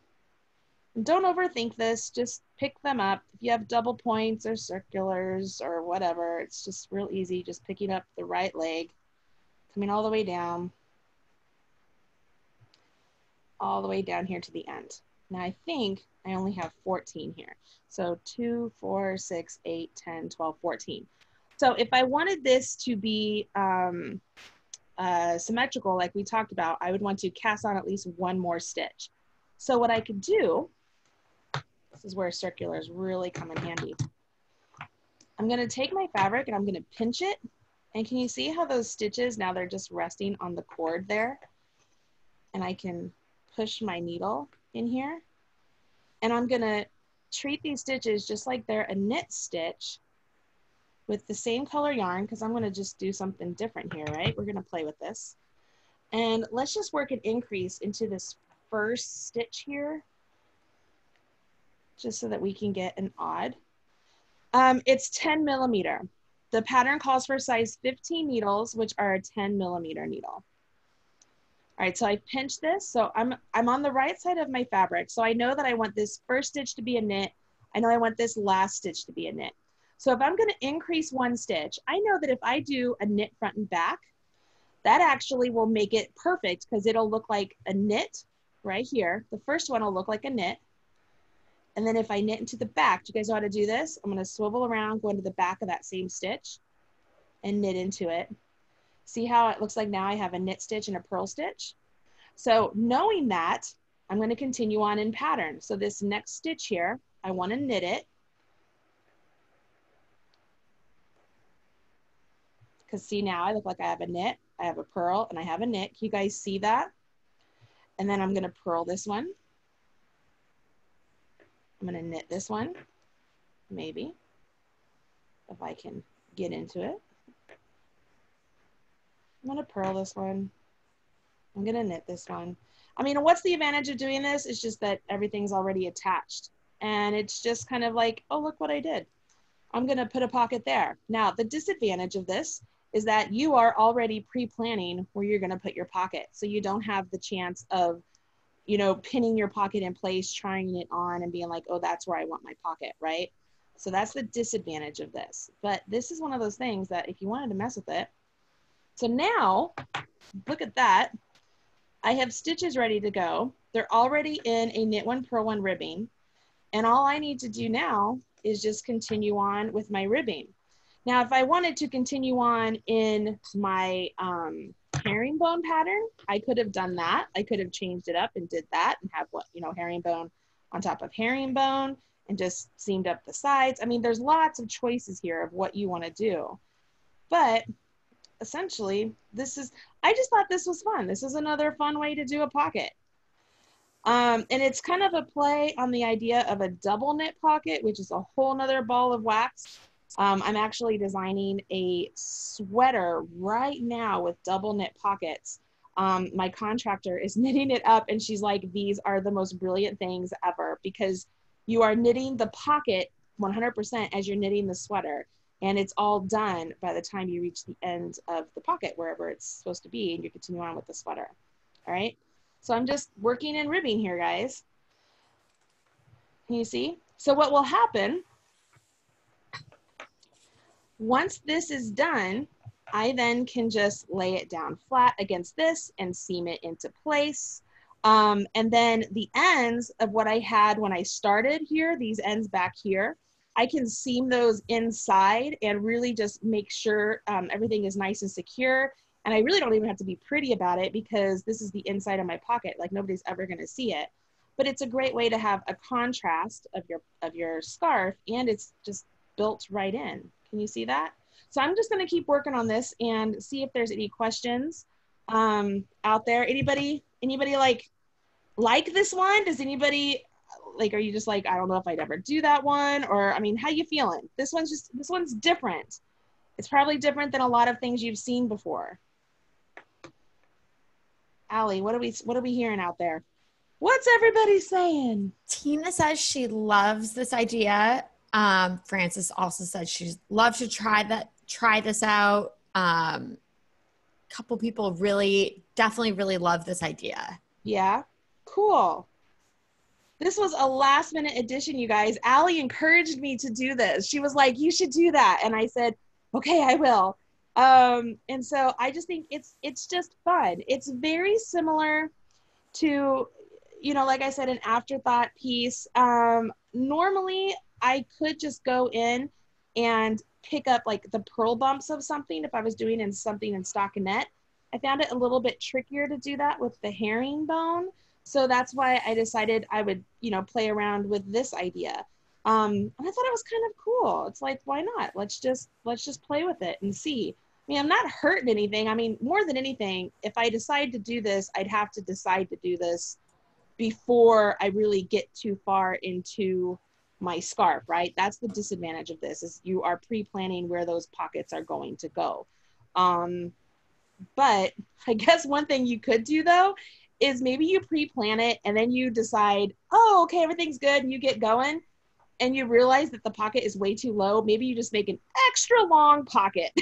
And don't overthink this, just pick them up. If you have double points or circulars or whatever, it's just real easy, just picking up the right leg, coming all the way down here to the end. Now I think I only have 14 here. So 2, 4, 6, 8, 10, 12, 14. So if I wanted this to be symmetrical, like we talked about, I would want to cast on at least one more stitch. So what I could do, this is where circulars really come in handy. I'm gonna take my fabric and I'm gonna pinch it. And can you see how those stitches, now they're just resting on the cord there? And I can push my needle in here. And I'm gonna treat these stitches just like they're a knit stitch with the same color yarn, because I'm gonna just do something different here, right? We're gonna play with this. And let's just work an increase into this first stitch here, just so that we can get an odd. It's 10 millimeter. The pattern calls for size 15 needles, which are a 10 millimeter needle. All right, so I pinched this. So I'm on the right side of my fabric. So I know that I want this first stitch to be a knit. I know I want this last stitch to be a knit. So if I'm gonna increase one stitch, I know that if I do a knit front and back, that actually will make it perfect, because it'll look like a knit right here. The first one will look like a knit. And then if I knit into the back, do you guys know how to do this? I'm going to swivel around, go into the back of that same stitch and knit into it. See how it looks like now I have a knit stitch and a purl stitch? So knowing that, I'm going to continue on in pattern. So this next stitch here, I want to knit it. Because see, now I look like I have a knit, I have a purl, and I have a knit. Can you guys see that? And then I'm going to purl this one. I'm going to knit this one, maybe, if I can get into it. I'm going to purl this one. I'm going to knit this one. I mean, what's the advantage of doing this? It's just that everything's already attached. And it's just kind of like, oh, look what I did. I'm going to put a pocket there. Now, the disadvantage of this is that you are already pre-planning where you're going to put your pocket. So you don't have the chance of, you know, pinning your pocket in place, trying it on and being like, oh, that's where I want my pocket, right? So that's the disadvantage of this. But this is one of those things that if you wanted to mess with it. So now, look at that. I have stitches ready to go. They're already in a knit one, purl one ribbing. And all I need to do now is just continue on with my ribbing. Now, if I wanted to continue on in my herringbone pattern, I could have done that. I could have changed it up and did that and have what, you know, herringbone on top of herringbone and just seamed up the sides. I mean, there's lots of choices here of what you want to do. But essentially, this is, I just thought this was fun. This is another fun way to do a pocket. And it's kind of a play on the idea of a double knit pocket, which is a whole nother ball of wax. I'm actually designing a sweater right now with double knit pockets. My contractor is knitting it up and she's like, these are the most brilliant things ever because you are knitting the pocket 100% as you're knitting the sweater. And it's all done by the time you reach the end of the pocket, wherever it's supposed to be, and you continue on with the sweater. All right. So I'm just working and ribbing here, guys. Can you see? So what will happen, once this is done, I then can just lay it down flat against this and seam it into place. And then the ends of what I had when I started here, these ends back here, I can seam those inside and really just make sure everything is nice and secure. And I really don't even have to be pretty about it because this is the inside of my pocket. Like nobody's ever going to see it. But it's a great way to have a contrast of your scarf, and it's just built right in. Can you see that? So I'm just going to keep working on this and see if there's any questions out there. Anybody like this one? Does anybody like, are you just like, I don't know if I'd ever do that one? Or, I mean, how you feeling? This one's different. It's probably different than a lot of things you've seen before. Allie, what are we hearing out there? What's everybody saying? Tina says she loves this idea. Frances also said she'd love to try this out. Couple people definitely really love this idea. Yeah, cool. This was a last minute addition, you guys. Allie encouraged me to do this. She was like, you should do that. And I said, okay, I will. And so I just think it's just fun. It's very similar to, you know, like I said, an afterthought piece. Normally I could just go in and pick up like the purl bumps of something if I was doing something in stockinette. I found it a little bit trickier to do that with the herringbone. So that's why I decided I would, you know, play around with this idea. And I thought it was kind of cool. It's like, why not? Let's just play with it and see. I mean, I'm not hurting anything. I mean, more than anything, if I decide to do this, I'd have to decide to do this before I really get too far into my scarf, right? That's the disadvantage of this, is you are pre-planning where those pockets are going to go. But I guess one thing you could do though, is maybe you pre-plan it and then you decide, oh, okay, everything's good, and you get going and you realize that the pocket is way too low. Maybe you just make an extra long pocket.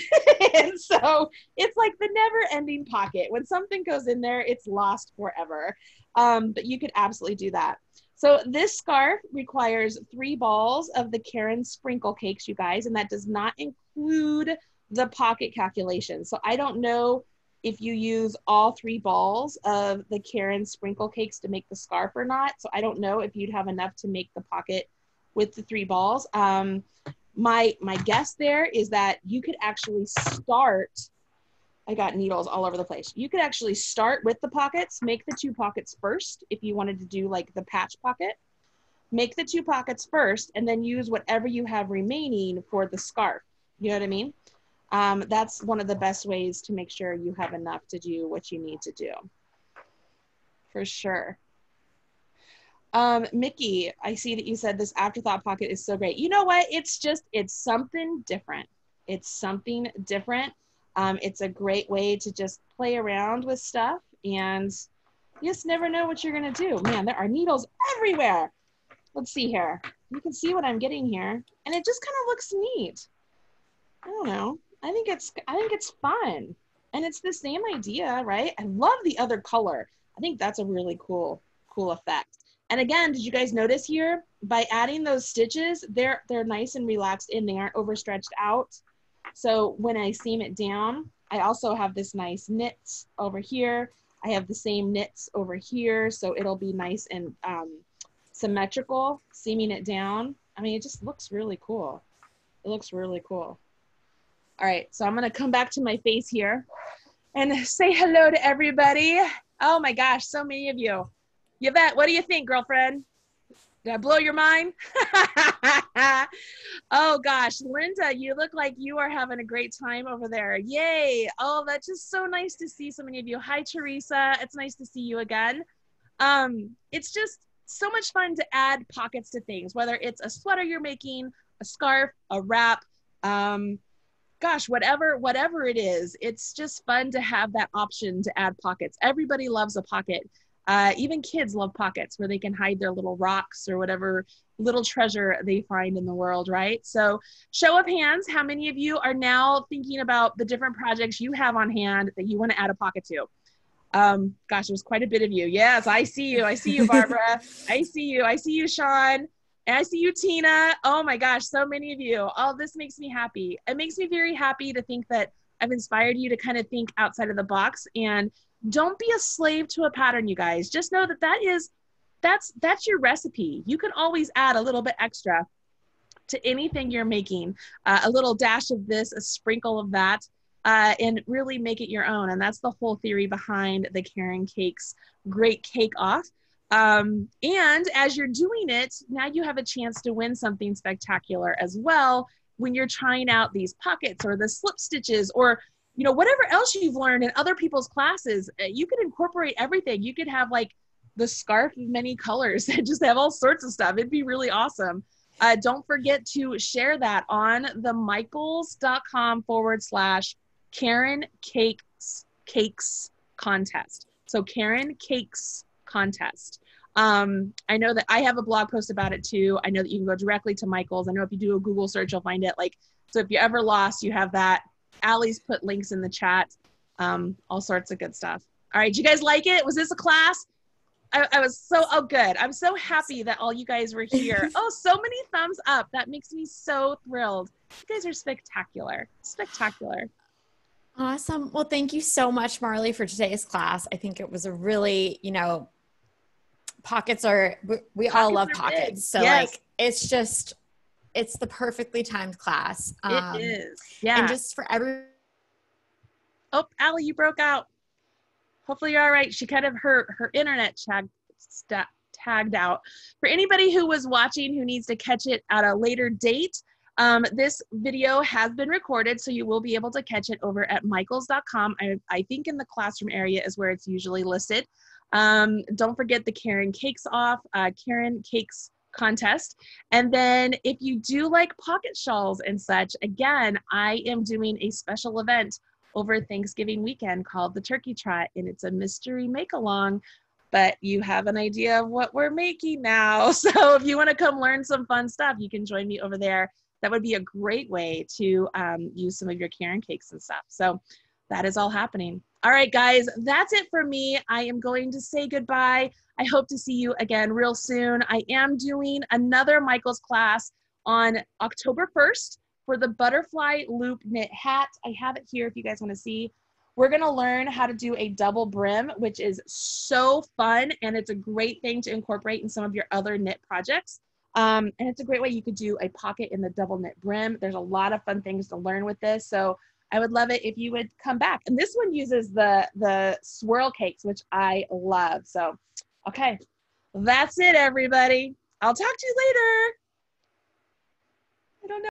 And so it's like the never ending pocket. When something goes in there, it's lost forever. But you could absolutely do that. So this scarf requires 3 balls of the Caron sprinkle cakes, you guys, and that does not include the pocket calculation. So I don't know if you use all 3 balls of the Caron sprinkle cakes to make the scarf or not. So I don't know if you'd have enough to make the pocket with the 3 balls. My guess there is that you could actually start, I got needles all over the place. You could actually start with the pockets, make the 2 pockets first if you wanted to do like the patch pocket. Make the 2 pockets first and then use whatever you have remaining for the scarf. You know what I mean? That's one of the best ways to make sure you have enough to do what you need to do. For sure. Mickey, I see that you said this afterthought pocket is so great. You know what? It's something different. It's something different. It's a great way to just play around with stuff, and you just never know what you're gonna do. Man, there are needles everywhere. Let's see here. You can see what I'm getting here, and it just kind of looks neat. I don't know. I think it's fun, and it's the same idea, right? I love the other color. I think that's a really cool effect. And again, did you guys notice here, by adding those stitches, they're nice and relaxed in, they aren't overstretched out. So when I seam it down, I also have this nice knits over here. I have the same knits over here, so it'll be nice and symmetrical, seaming it down. I mean, it just looks really cool. It looks really cool. All right, so I'm gonna come back to my face here and say hello to everybody. Oh my gosh, so many of you. Yvette, what do you think, girlfriend? Did I blow your mind? Oh gosh, Linda, you look like you are having a great time over there. Yay. Oh, that's just so nice to see so many of you. Hi, Teresa. It's nice to see you again. It's just so much fun to add pockets to things, whether it's a sweater you're making, a scarf, a wrap, gosh, whatever it is, it's just fun to have that option to add pockets. Everybody loves a pocket. Even kids love pockets where they can hide their little rocks or whatever little treasure they find in the world, right? So show of hands, how many of you are now thinking about the different projects you have on hand that you want to add a pocket to? Gosh, there's quite a bit of you. Yes, I see you. I see you, Barbara. I see you. I see you, Sean. And I see you, Tina. Oh my gosh, so many of you. All this makes me happy. It makes me very happy to think that I've inspired you to kind of think outside of the box, and don't be a slave to a pattern, you guys. Just know that that's your recipe. You can always add a little bit extra to anything you're making, a little dash of this, a sprinkle of that, and really make it your own. And that's the whole theory behind the Caron Cakes Great Cake Off. And as you're doing it, now you have a chance to win something spectacular as well when you're trying out these pockets or the slip stitches, or whatever else you've learned in other people's classes. You could incorporate everything. You could have like the scarf of many colors and just have all sorts of stuff. It'd be really awesome. Don't forget to share that on the michaels.com/Caron Cakes contest. So Caron Cakes contest. I know that I have a blog post about it too. I know that you can go directly to Michael's. I know if you do a Google search, you'll find it. So if you're ever lost, you have that. Allie's put links in the chat, all sorts of good stuff. All right, you guys like it? Was this a class? I was so good. I'm so happy that all you guys were here. Oh, so many thumbs up. That makes me so thrilled. You guys are spectacular. Spectacular. Awesome. Well, thank you so much, Marley, for today's class. I think it was a really, pockets are, we all love pockets. Big. So yes. it's the perfectly timed class. It is. Yeah. And just for every. Oh, Allie, you broke out. Hopefully you're all right. She kind of, her internet tagged out. For anybody who was watching who needs to catch it at a later date, this video has been recorded, so you will be able to catch it over at michaels.com. I think in the classroom area is where it's usually listed. Don't forget the Caron Cakes Off, Caron Cakes contest. And then if you do like pocket shawls and such, again, I am doing a special event over Thanksgiving weekend called the Turkey Trot, and it's a mystery make-along, but you have an idea of what we're making now. So if you want to come learn some fun stuff, you can join me over there. That would be a great way to use some of your Caron cakes and stuff. So that is all happening. All right, guys, that's it for me. I am going to say goodbye. I hope to see you again real soon. I am doing another Michael's class on October 1st for the butterfly loop knit hat. I have it here if you guys want to see. We're going to learn how to do a double brim, which is so fun, and it's a great thing to incorporate in some of your other knit projects. And it's a great way you could do a pocket in the double knit brim. There's a lot of fun things to learn with this. So I would love it if you would come back. And this one uses the swirl cakes, which I love. So, okay, that's it, everybody. I'll talk to you later. I don't know.